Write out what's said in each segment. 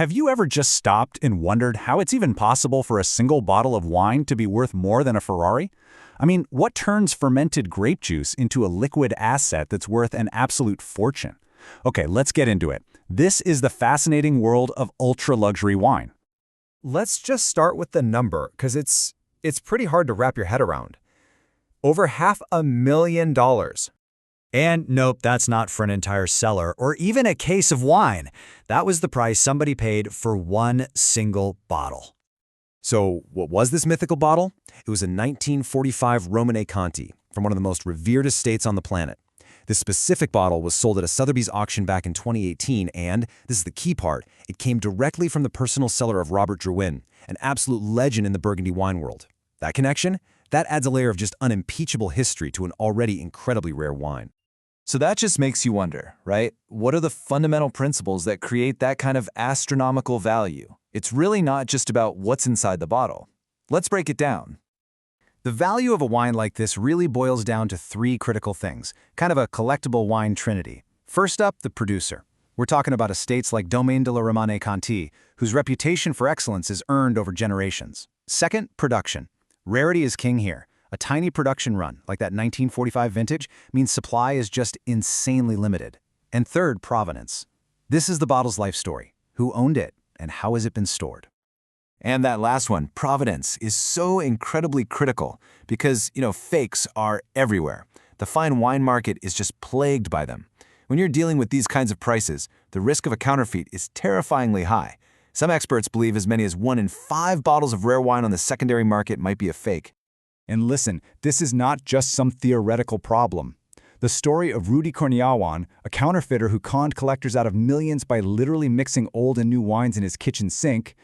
Have you ever just stopped and wondered how it's even possible for a single bottle of wine to be worth more than a Ferrari? I mean, what turns fermented grape juice into a liquid asset that's worth an absolute fortune? Okay, let's get into it. This is the fascinating world of ultra-luxury wine. Let's just start with the number, because it's pretty hard to wrap your head around. Over $500,000. And nope, that's not for an entire cellar or even a case of wine. That was the price somebody paid for one single bottle. So what was this mythical bottle? It was a 1945 Romane Conti from one of the most revered estates on the planet. This specific bottle was sold at a Sotheby's auction back in 2018, and this is the key part, it came directly from the personal cellar of Robert Drouin, an absolute legend in the Burgundy wine world. That connection? That adds a layer of just unimpeachable history to an already incredibly rare wine. So that just makes you wonder, right? What are the fundamental principles that create that kind of astronomical value? It's really not just about what's inside the bottle. Let's break it down. The value of a wine like this really boils down to three critical things, kind of a collectible wine trinity. First up, the producer. We're talking about estates like Domaine de la Romane Conti, whose reputation for excellence is earned over generations. Second, production. Rarity is king here. A tiny production run, like that 1945 vintage, means supply is just insanely limited. And third, provenance. This is the bottle's life story. Who owned it, and how has it been stored? And that last one, provenance, is so incredibly critical because, fakes are everywhere. The fine wine market is just plagued by them. When you're dealing with these kinds of prices, the risk of a counterfeit is terrifyingly high. Some experts believe as many as 1 in 5 bottles of rare wine on the secondary market might be a fake. And listen, this is not just some theoretical problem. The story of Rudy Corniawan, a counterfeiter who conned collectors out of millions by literally mixing old and new wines in his kitchen sink,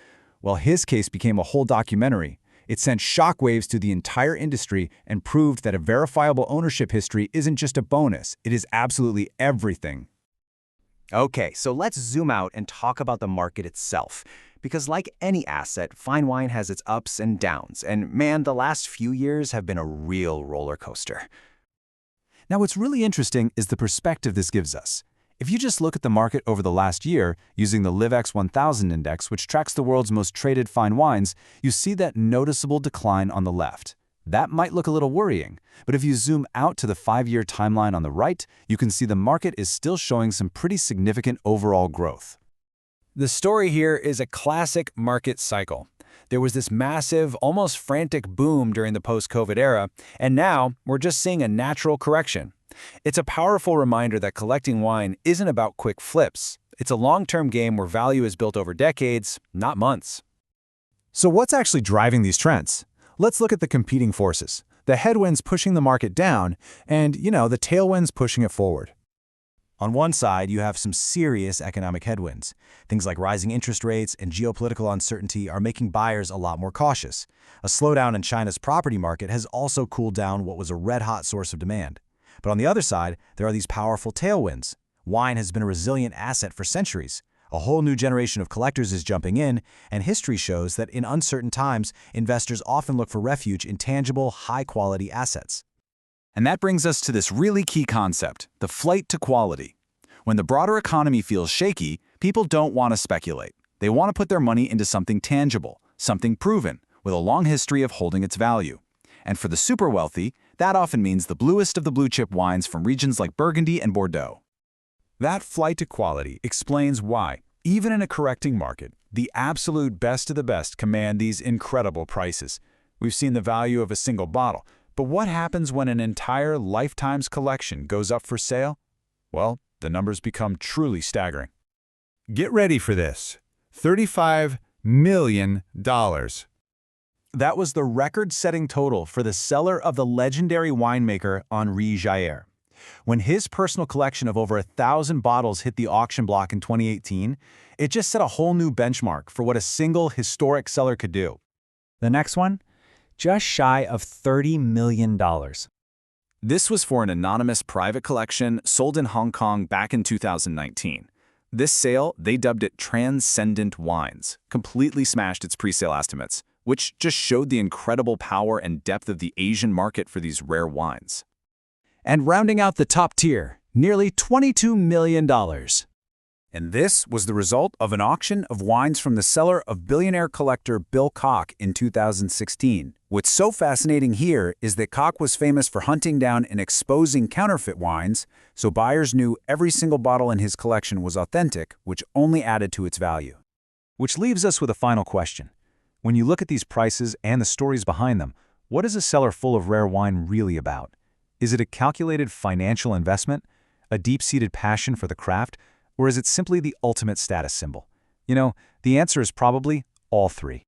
well, his case became a whole documentary. It sent shockwaves to the entire industry and proved that a verifiable ownership history isn't just a bonus, it is absolutely everything. Okay, so let's zoom out and talk about the market itself. Because like any asset, fine wine has its ups and downs, and man, the last few years have been a real roller coaster. Now, what's really interesting is the perspective this gives us. If you just look at the market over the last year, using the LIVX 1000 index, which tracks the world's most traded fine wines, you see that noticeable decline on the left. That might look a little worrying, but if you zoom out to the 5-year timeline on the right, you can see the market is still showing some pretty significant overall growth. The story here is a classic market cycle. There was this massive, almost frantic boom during the post-COVID era, and now we're just seeing a natural correction. It's a powerful reminder that collecting wine isn't about quick flips. It's a long-term game where value is built over decades, not months. So what's actually driving these trends? Let's look at the competing forces. The headwinds pushing the market down, and, the tailwinds pushing it forward. On one side, you have some serious economic headwinds. Things like rising interest rates and geopolitical uncertainty are making buyers a lot more cautious. A slowdown in China's property market has also cooled down what was a red-hot source of demand. But on the other side, there are these powerful tailwinds. Wine has been a resilient asset for centuries. A whole new generation of collectors is jumping in, and history shows that in uncertain times, investors often look for refuge in tangible, high-quality assets. And that brings us to this really key concept, the flight to quality. When the broader economy feels shaky, people don't want to speculate. They want to put their money into something tangible, something proven, with a long history of holding its value. And for the super wealthy, that often means the bluest of the blue-chip wines from regions like Burgundy and Bordeaux. That flight to quality explains why, even in a correcting market, the absolute best of the best command these incredible prices. We've seen the value of a single bottle, but what happens when an entire lifetime's collection goes up for sale? Well, the numbers become truly staggering. Get ready for this. $35 million. That was the record-setting total for the cellar of the legendary winemaker Henri Jayer. When his personal collection of over 1,000 bottles hit the auction block in 2018, it just set a whole new benchmark for what a single historic cellar could do. The next one? Just shy of $30 million. This was for an anonymous private collection sold in Hong Kong back in 2019. This sale, they dubbed it Transcendent Wines, completely smashed its pre-sale estimates, which just showed the incredible power and depth of the Asian market for these rare wines. And rounding out the top tier, nearly $22 million. And this was the result of an auction of wines from the cellar of billionaire collector Bill Koch in 2016. What's so fascinating here is that Koch was famous for hunting down and exposing counterfeit wines, so buyers knew every single bottle in his collection was authentic, which only added to its value. Which leaves us with a final question. When you look at these prices and the stories behind them, what is a cellar full of rare wine really about? Is it a calculated financial investment, a deep-seated passion for the craft, or is it simply the ultimate status symbol? You know, the answer is probably all three.